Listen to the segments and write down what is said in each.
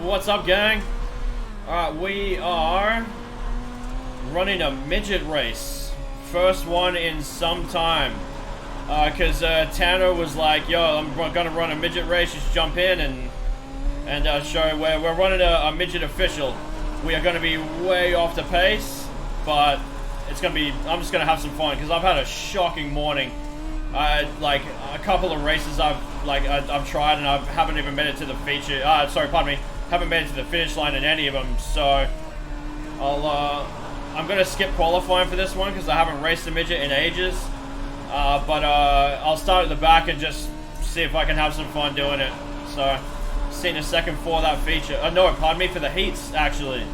What's up, gang? Alright, we are running a midget race. First one in some time. Cause Tanner was like, yo, I'm gonna run a midget race, just jump in and show we're running a midget official. We are gonna be way off the pace, but it's gonna be, I'm just gonna have some fun, because I've had a shocking morning. Like, a couple of races I've tried and I haven't even made it to the feature, haven't made it to the finish line in any of them, so I'm gonna skip qualifying for this one because I haven't raced a midget in ages, but I'll start at the back and just see if I can have some fun doing it. So, seeing a second for that feature. No, pardon me, for the heats, actually.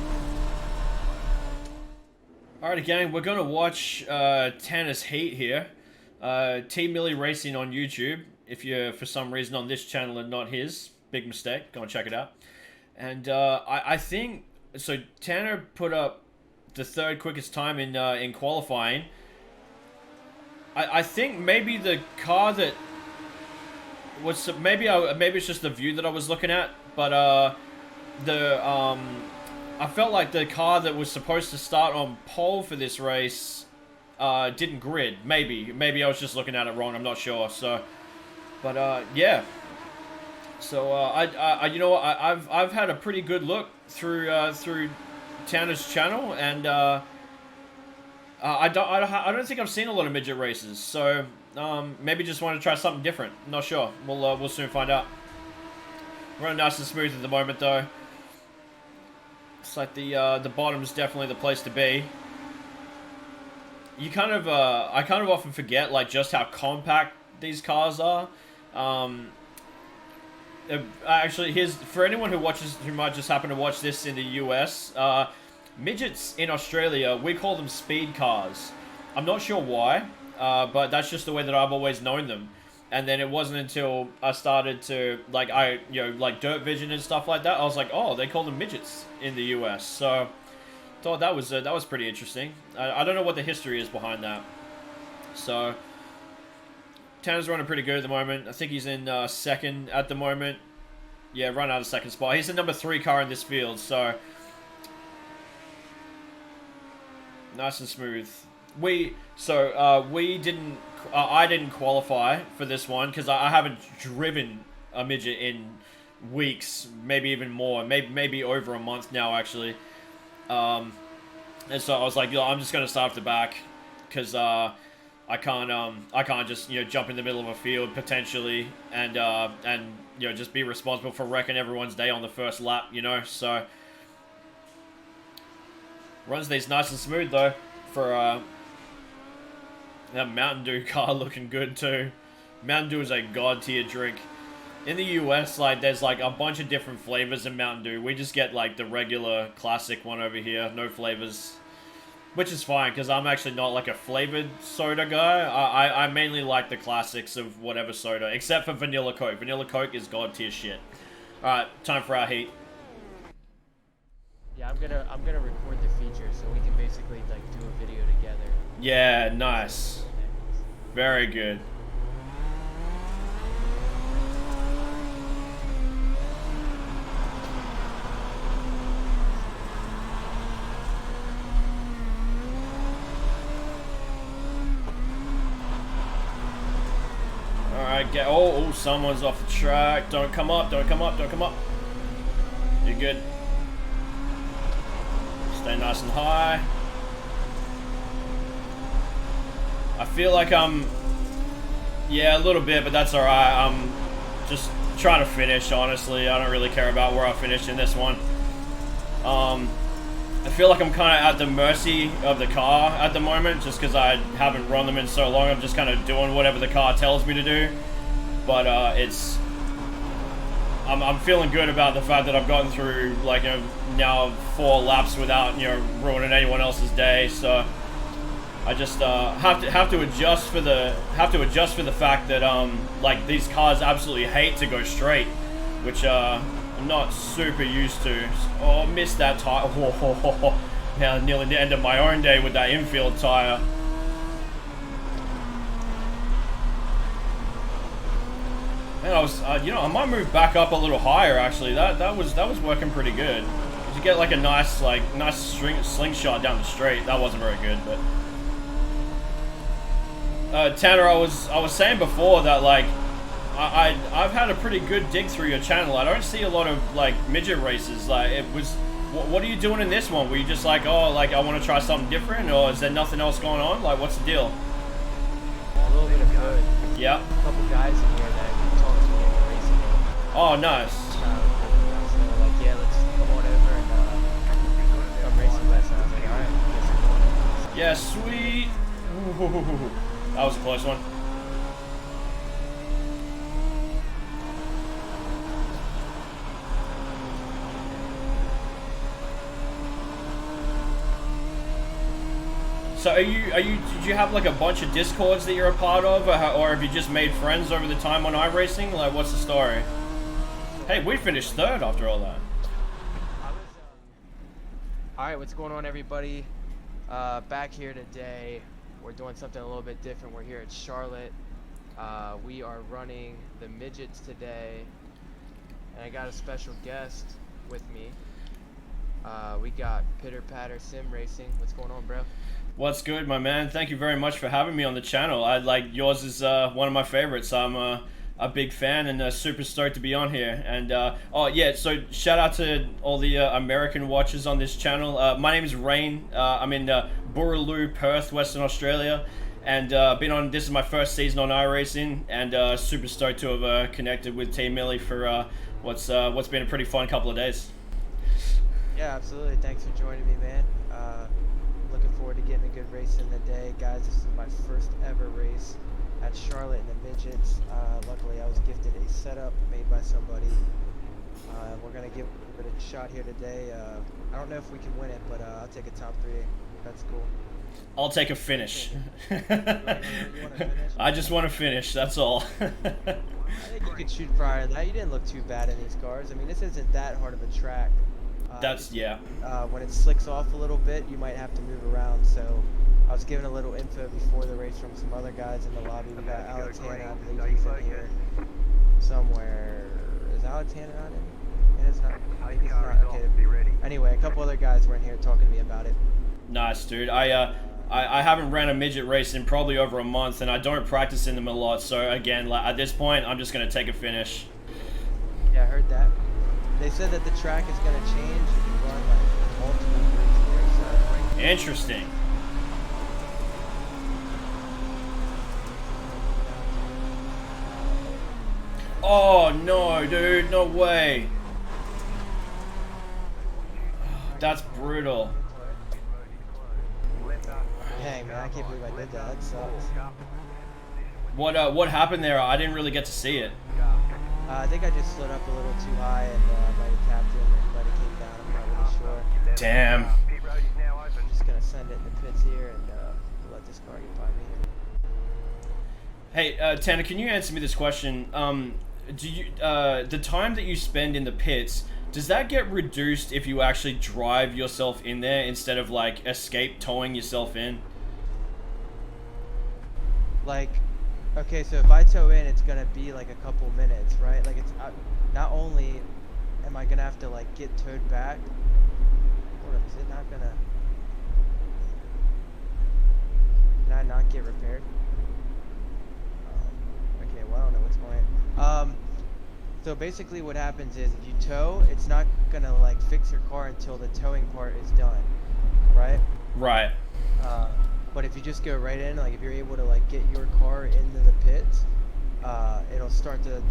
Alright, gang, we're gonna watch Tanner's heat here. TMilly Racing on YouTube. If you're for some reason on this channel and not his, big mistake. Go and check it out. And I think so. Tanner put up the third quickest time in qualifying. I think maybe the car that was maybe it's just the view that I was looking at, but I felt like the car that was supposed to start on pole for this race didn't grid. Maybe I was just looking at it wrong. I'm not sure. So, but yeah. So you know what? I've had a pretty good look through Tanner's channel, and I don't think I've seen a lot of midget races. So maybe just want to try something different. Not sure. We'll soon find out. Running nice and smooth at the moment, though. It's like the bottom's definitely the place to be. You kind of I kind of often forget like just how compact these cars are. Actually, here's for anyone who might just happen to watch this in the US. Midgets in Australia, we call them speed cars. I'm not sure why, but that's just the way that I've always known them. And then it wasn't until I started to like like Dirt Vision and stuff like that, I was like, oh, they call them midgets in the US. So thought that was pretty interesting. I don't know what the history is behind that. So Tanner's running pretty good at the moment. I think he's in second at the moment. Yeah, run out of second spot. He's the number 3 car in this field, so nice and smooth. I didn't qualify for this one because I haven't driven a midget in weeks, maybe even more, maybe over a month now actually. And so I was like, I'm just gonna start off the back because I can't just jump in the middle of a field potentially and just be responsible for wrecking everyone's day on the first lap, So runs these nice and smooth though for that Mountain Dew car looking good too. Mountain Dew is a god tier drink. In the US, like there's like a bunch of different flavors in Mountain Dew. We just get like the regular classic one over here, no flavors. Which is fine, because I'm actually not like a flavored soda guy. I mainly like the classics of whatever soda, except for Vanilla Coke. Vanilla Coke is god tier shit. Alright, time for our heat. Yeah, I'm gonna record the feature so we can basically like do a video together. Yeah, nice. Very good. Alright, oh, someone's off the track. Don't come up, don't come up, don't come up. You're good. Stay nice and high. I feel like yeah, a little bit, but that's alright. I'm just trying to finish, honestly. I don't really care about where I finish in this one. I feel like I'm kind of at the mercy of the car at the moment, just because I haven't run them in so long. I'm just kind of doing whatever the car tells me to do. But I'm feeling good about the fact that I've gotten through like now 4 laps without ruining anyone else's day. So I just have to adjust for the fact that like these cars absolutely hate to go straight, which I'm not super used to. Oh, missed that tire. Now nearly the end of my own day with that infield tire. Man, I was, you know, I might move back up a little higher. Actually, that was working pretty good. You get like a nice slingshot down the straight. That wasn't very good, but Tanner, I was saying before that like I've had a pretty good dig through your channel. I don't see a lot of like midget races. Like it was, what are you doing in this one? Were you just like, oh, like I want to try something different, or is there nothing else going on? Like, what's the deal? A little bit of good. Yeah. A couple guys in here that talked to me about racing. Oh, nice. So like, yeah, let's come on over and come racing with us. And I was like, all right, I guess I'm going. Yeah, sweet. Ooh, that was a close one. So did you have like a bunch of Discords that you're a part of, or have you just made friends over the time on iRacing? Like, what's the story? Hey, we finished third after all that. Alright, what's going on, everybody? Back here today. We're doing something a little bit different. We're here at Charlotte. We are running the Midgets today. And I got a special guest with me. We got Pitter Patter Sim Racing. What's going on, bro? What's good, my man? Thank you very much for having me on the channel. Yours is one of my favorites. I'm a big fan and super stoked to be on here. And oh yeah, so shout out to all the American watchers on this channel. My name is Rain. I'm in Boorloo, Perth, Western Australia, and been on. This is my first season on iRacing, and super stoked to have connected with TMilly for what's been a pretty fun couple of days. Yeah, absolutely. Thanks for joining me, man. Looking forward to getting a good race in the day. Guys, this is my first ever race at Charlotte in the Midgets. Luckily, I was gifted a setup made by somebody. We're going to give it a shot here today. I don't know if we can win it, but I'll take a top 3. That's cool. I'll take a finish. You wanna finish? I just want to finish, that's all. I think you could shoot prior to that. You didn't look too bad in these cars. I mean, this isn't that hard of a track. Yeah. When it slicks off a little bit, you might have to move around. So I was given a little info before the race from some other guys in the lobby. We got Alex Hanna, I believe he's in here somewhere. Is Alex Hanna not in? It is not. Maybe he's not. Okay. Anyway, a couple other guys were in here talking to me about it. Nice, dude. I haven't ran a midget race in probably over a month, and I don't practice in them a lot. So again, like, at this point, I'm just gonna take a finish. Yeah, I heard that. They said that the track is going to change. You can run like multiple groups here. So. Interesting. Oh no, dude, no way. That's brutal. Dang, man, I can't believe I did that. That sucks. What happened there? I didn't really get to see it. I think I just slid up a little too high and might have tapped in and might have came down. I'm not really sure. Damn. I'm just going to send it in the pits here and let this car get by me here. Hey, Tanner, can you answer me this question? Do you the time that you spend in the pits, does that get reduced if you actually drive yourself in there instead of like escape towing yourself in? Like, okay, so if I tow in, it's gonna be like a couple minutes, right? Like, it's not only am I gonna have to like get towed back. Hold up, is it not gonna? Can I not get repaired? Okay, well I don't know what's going on. So basically, what happens is if you tow, it's not gonna like fix your car until the towing part is done, right? Right. But if you just go right in, like if you're able to like get your car into the pits, it'll start the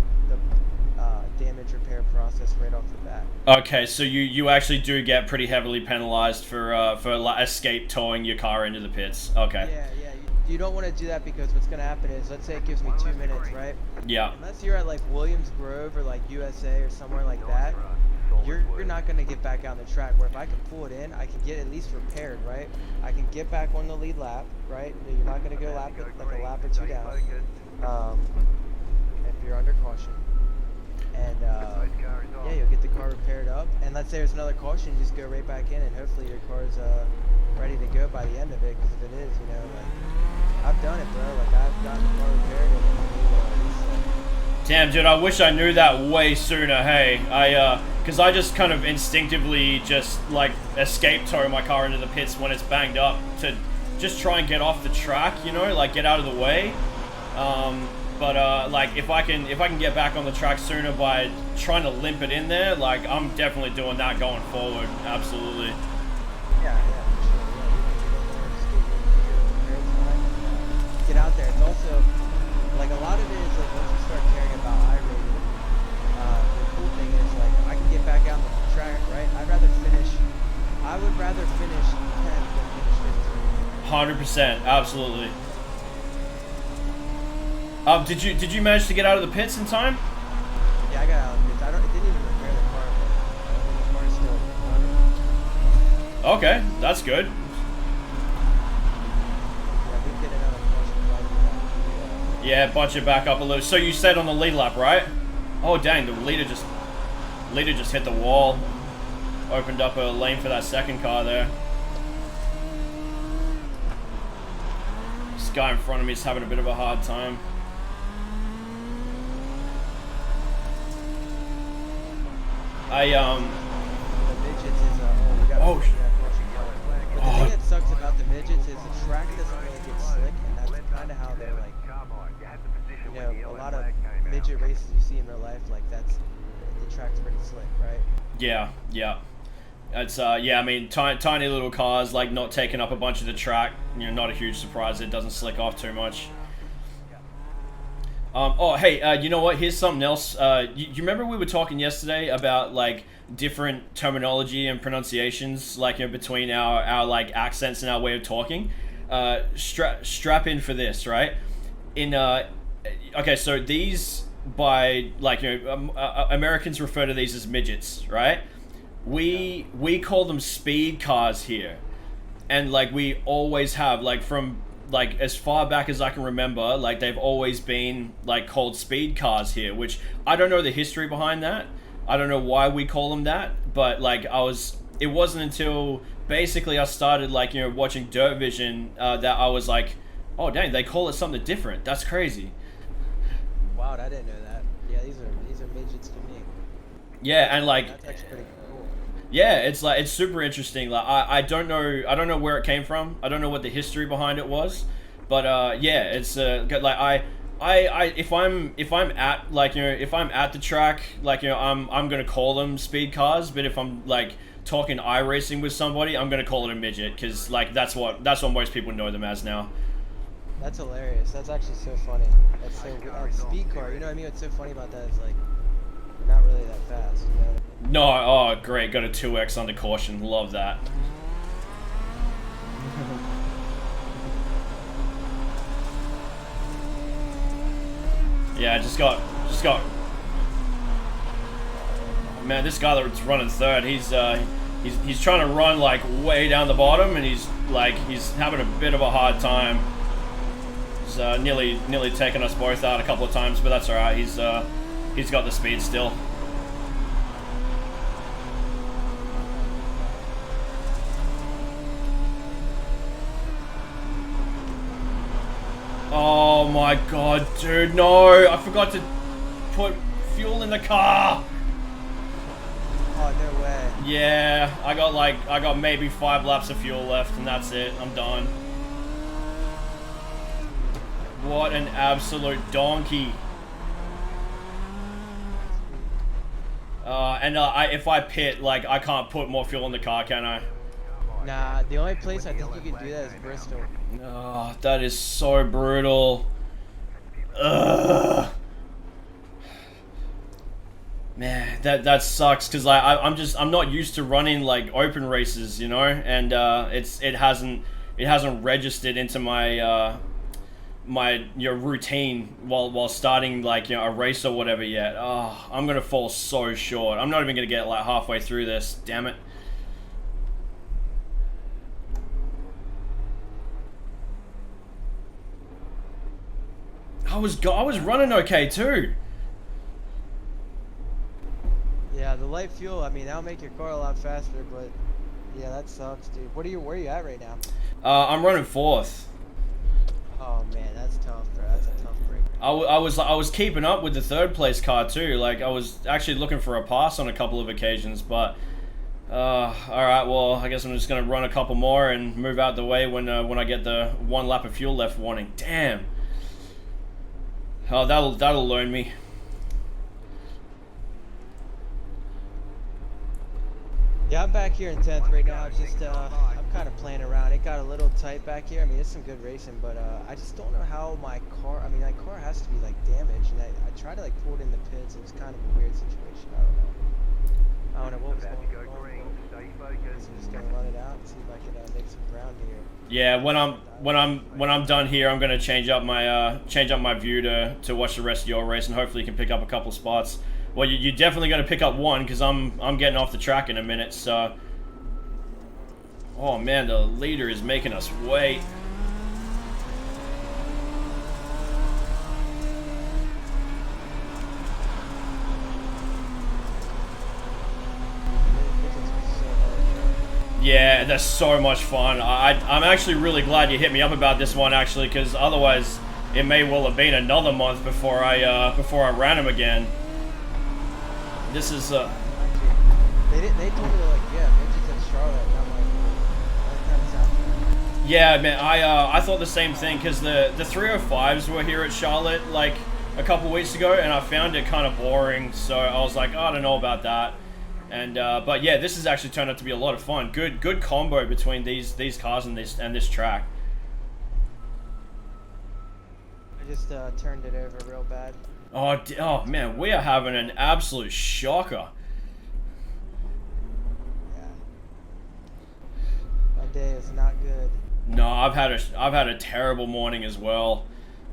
damage repair process right off the bat. Okay, so you actually do get pretty heavily penalized for like escape towing your car into the pits. Okay. Yeah. You don't want to do that because what's gonna happen is, let's say it gives me 2 minutes, right? Yeah. Unless you're at like Williams Grove or like USA or somewhere like that, you're not gonna get back out on the track. Where if I can pull it in, I can get at least repaired, right? I can get back on the lead lap, right? You're not gonna go like a lap or 2 down. If you're under caution, and yeah, you'll get the car repaired up. And let's say there's another caution, you just go right back in, and hopefully your car's ready to go by the end of it. Because if it is, like, I've done it, bro. Like, I've gotten the car repaired and Damn, dude, I wish I knew that way sooner, hey. Because I just kind of instinctively just, like, escape tow my car into the pits when it's banged up to just try and get off the track, you know, like, get out of the way. Like, if I can get back on the track sooner by trying to limp it in there, like, I'm definitely doing that going forward, absolutely. Yeah, for sure. Yeah, get out there. It's also, like, a lot of it is, like, once you start caring about iRacing, the cool thing is, like, I can get back out on the track, right? I would rather finish 10th than finish 15. 100%, absolutely. Did you manage to get out of the pits in time? Yeah, I got out of the pits. It didn't even repair the car, but the car is still running. Okay, that's good. Yeah, we did another caution. Yeah, bunch it back up a little. So you said on the lead lap, right? Oh dang, the leader just hit the wall. Opened up a lane for that second car there. This guy in front of me is having a bit of a hard time. The midgets is we got oh, but the thing that sucks about the midgets is the track doesn't really get slick, and that's kind of how they're like, you know, a lot of midget races you see in real life, like the track's pretty slick, right? Yeah. It's yeah, I mean, tiny little cars, like, not taking up a bunch of the track, you know, not a huge surprise. It doesn't slick off too much. Oh, hey, you know what? Here's something else. You remember we were talking yesterday about, like, different terminology and pronunciations, like, you know, between our like, accents and our way of talking? Strap in for this, right? Okay, so these, by, like, you know, Americans refer to these as midgets, right? We call them speed cars here. And, like, we always have, like, from, like, as far back as I can remember, like, they've always been, like, called speed cars here, which I don't know the history behind that. I don't know why we call them that, but, like, it wasn't until basically I started, like, you know, watching Dirt Vision that I was like, oh dang, they call it something different. That's crazy. Wow, I didn't know that. Yeah, these are midgets to me. Yeah, and, like, that's actually pretty cool. Yeah, it's like, it's super interesting. Like, I don't know where it came from. I don't know what the history behind it was, but yeah, it's like if I'm at, like, you know, if I'm at the track, like, you know, I'm gonna call them speed cars, but if I'm, like, talking iRacing with somebody, I'm gonna call it a midget, because, like, that's what most people know them as now. That's hilarious. That's actually so funny. That's so speed car. You know what I mean? What's so funny about that is, like, they're not really that fast. You know what I mean? No, oh great, got a 2x under caution. Love that. Yeah, just got. Man, this guy that's running third, he's trying to run, like, way down the bottom, and he's having a bit of a hard time. He's nearly taken us both out a couple of times, but that's all right. He's got the speed still. Oh my god, dude, no! I forgot to put fuel in the car! Oh, no way. Yeah, I got maybe 5 laps of fuel left, and that's it. I'm done. What an absolute donkey. If I pit, like, I can't put more fuel in the car, can I? Nah, the only place I think you can do that is Bristol. Oh, that is so brutal. Ugh. Man, that sucks, because, like, I'm not used to running, like, open races, you know, and it hasn't registered into my routine while starting, like, you know, a race or whatever yet. Oh, I'm gonna fall so short. I'm not even gonna get, like, halfway through this. Damn it. I was running okay too. Yeah, the light fuel, I mean, that'll make your car a lot faster, but yeah, that sucks, dude. Where are you at right now? I'm running 4th. Oh man, that's tough, bro. That's a tough break. I was keeping up with the third place car too. Like I was actually looking for a pass on a couple of occasions, but all right. Well, I guess I'm just gonna run a couple more and move out the way when I get the 1 lap of fuel left warning. Damn. Oh, that'll learn me. Yeah, I'm back here in 10th right now. Just I'm kind of playing around. It got a little tight back here. I mean, it's some good racing, but I just don't know how my car. I mean, my car has to be like damaged, and I tried to like pull it in the pits. It was kind of a weird situation. I don't know what was going on. So I'm just gonna run it out and see if I can make some ground here. Yeah, when I'm done here, I'm gonna change up my view to watch the rest of your race, and hopefully you can pick up a couple spots. Well, you're definitely gonna pick up one because I'm getting off the track in a minute. So, oh man, the leader is making us wait. Yeah, that's so much fun. I'm actually really glad you hit me up about this one, actually, because otherwise it may well have been another month before I ran him again. This is They told me like, yeah, Midgets at Charlotte, and I'm like, that kind of sounds. Yeah, man, I thought the same thing because the 305s were here at Charlotte like a couple weeks ago, and I found it kind of boring. So I was like, oh, I don't know about that. And but yeah, this has actually turned out to be a lot of fun. Good combo between these cars and this track. I just turned it over real bad. Oh man, we are having an absolute shocker. Yeah. My day is not good. No, I've had a terrible morning as well.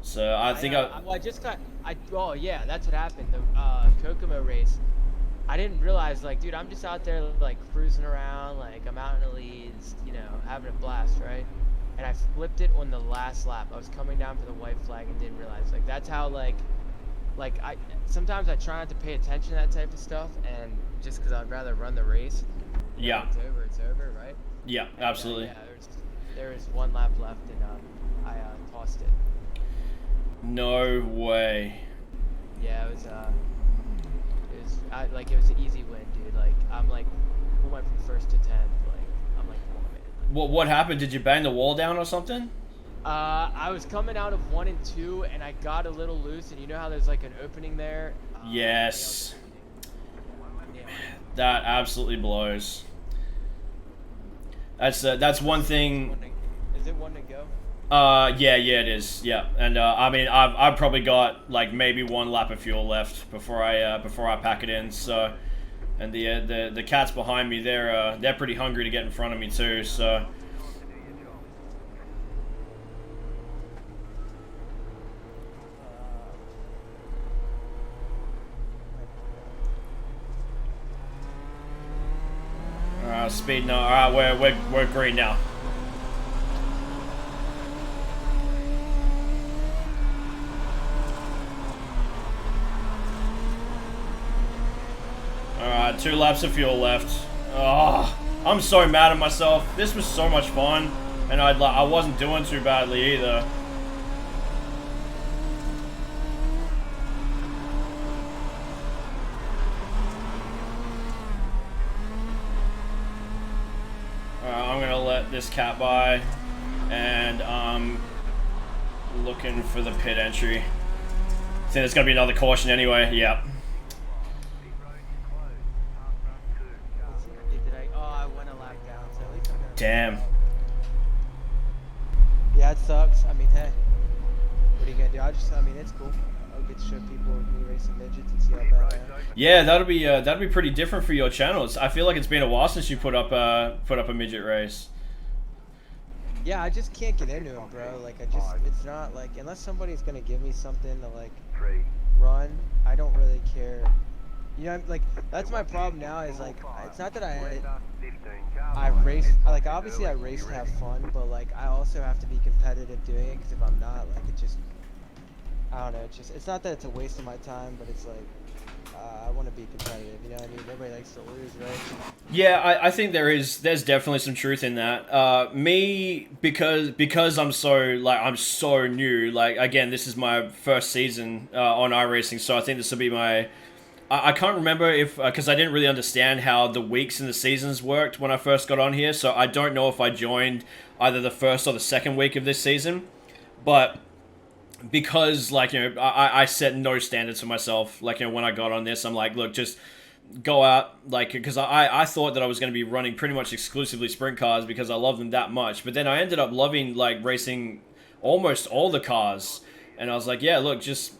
So I think oh yeah, that's what happened. The Kokomo race. I didn't realize, like, dude, I'm just out there, like, cruising around, like, I'm out in the leads, you know, having a blast, right? And I flipped it on the last lap. I was coming down for the white flag and didn't realize, like, that's how, like, sometimes I try not to pay attention to that type of stuff, and just because I'd rather run the race. Yeah. It's over, right? Yeah, absolutely. Yeah, there was 1 lap left, and I tossed it. No way. Yeah, it was an easy win, dude. Like, I'm like, we went from 1st to 10th. Like, I'm like, oh man. What happened? Did you bang the wall down or something? I was coming out of 1 and 2, and I got a little loose, and you know how there's like an opening there? Yes. Yeah. That absolutely blows. That's one thing. Is it 1 to go? Yeah, it is. Yeah, and I mean, I've probably got like maybe 1 lap of fuel left before I pack it in. So, and the cats behind me, they're pretty hungry to get in front of me too. So. Speed now. All right, we're green now. Alright, 2 laps of fuel left. Oh, I'm so mad at myself. This was so much fun, and I wasn't doing too badly either. Alright, I'm gonna let this cat by, and I'm looking for the pit entry. I think it's gonna be another caution anyway. Yep. Damn. Yeah, it sucks. I mean, hey, what are you gonna do? I mean, it's cool. I'll get to show people me racing midgets and see how bad I am. Yeah, that'll be pretty different for your channels. I feel like it's been a while since you put up a midget race. Yeah, I just can't get into them, bro. Like, it's not like, unless somebody's gonna give me something to like run, I don't really care. You know, like, that's my problem now is like, it's not that I race, like, obviously I race to have fun, but like, I also have to be competitive doing it, because if I'm not, like, it just, I don't know, it's not that it's a waste of my time, but it's like, I want to be competitive. You know what I mean? Nobody likes to lose, right? Yeah, I think there's definitely some truth in that. Me, because I'm so new. Like, again, this is my first season on iRacing, so I think this will be my. I can't remember if because I didn't really understand how the weeks and the seasons worked when I first got on here, so I don't know if I joined either the first or the second week of this season, but because like I set no standards for myself. Like when I got on this, I'm like, look, just go out, like, because I thought that I was going to be running pretty much exclusively sprint cars because I love them that much, but then I ended up loving like racing almost all the cars, and I was like, yeah, look, just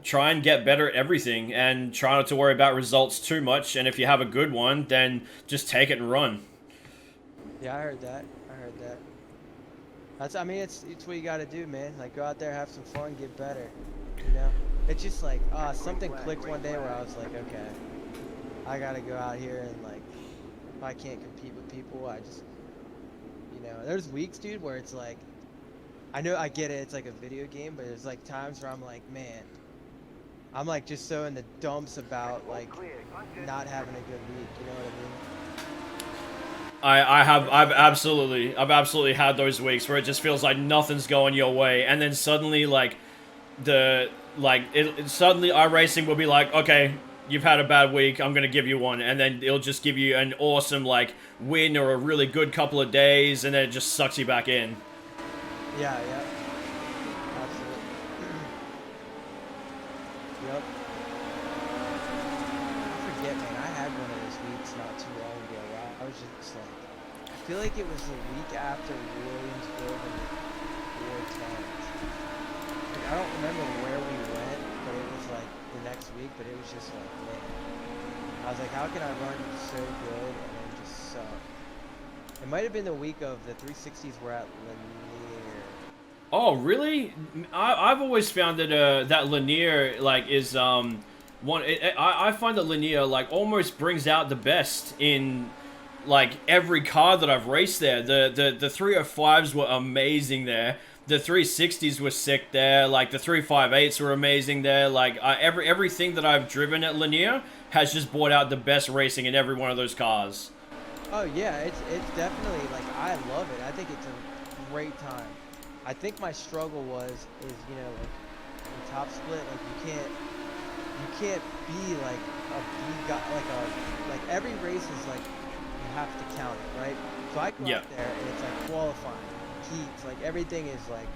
try and get better at everything and try not to worry about results too much, and if you have a good one, then just take it and run. Yeah, I heard that. I heard that. I mean, it's what you got to do, man. Like, go out there, have some fun, get better. You know, it's just like, something clicked one day where I was like, okay, I gotta go out here and like, if I can't compete with people, I just, you know, there's weeks, dude, where it's like, I know I get it, it's like a video game, but there's like times where I'm like, man, I'm like just so in the dumps about like not having a good week. You know what I mean? I've absolutely had those weeks where it just feels like nothing's going your way, and then suddenly like suddenly iRacing will be like, okay, you've had a bad week, I'm gonna give you one, and then it'll just give you an awesome like win or a really good couple of days, and then it just sucks you back in. Yeah, yeah, absolutely. Yep. I forget, man. I had one of those weeks not too long ago. Where I was just like, I feel like it was the week after Williamsburg and the Ford Towns. Like, I don't remember where we went, but it was like the next week. But it was just like, man, I was like, how can I run so good and then just suck? It might have been the week of the 360s were at Lanier. Oh, really? I've always found that that Lanier like is I find that Lanier like almost brings out the best in like every car that I've raced there. The 305s were amazing there. The 360s were sick there. Like the 358s were amazing there. Like everything that I've driven at Lanier has just brought out the best racing in every one of those cars. Oh yeah, it's definitely like I love it. I think it's a great time. I think my struggle is you know like in top split like you can't be like a B guy like every race is like you have to count it, right? So I go out there and it's like qualifying, heats, like everything is like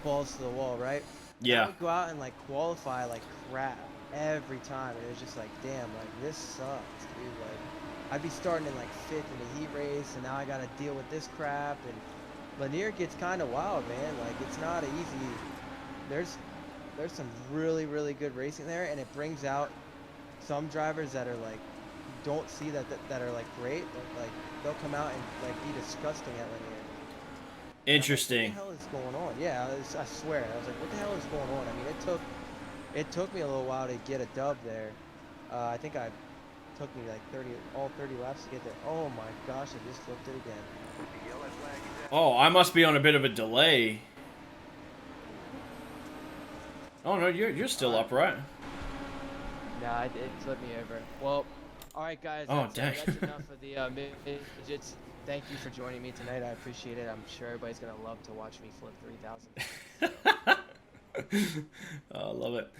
balls to the wall, right? Yeah. I would go out and like qualify like crap every time, and it was just like damn, like this sucks, dude. Like I'd be starting in like 5th in the heat race, and now I gotta deal with this crap. And Lanier gets kind of wild, man. Like it's not easy. There's some really good racing there, and it brings out some drivers that are like don't see that are like great. But, like they'll come out and like be disgusting at Lanier. Interesting. Like, what the hell is going on? Yeah, I swear. I was like, what the hell is going on? I mean, it took me a little while to get a dub there. I think I took me like all 30 laps to get there. Oh my gosh, I just flipped it again. Oh, I must be on a bit of a delay. Oh no, you're still up, right? Nah, it flipped me over. Well, all right, guys. Oh, That's, dang. that's enough of the midgets. Thank you for joining me tonight. I appreciate it. I'm sure everybody's gonna love to watch me flip 3,000. Oh, I love it.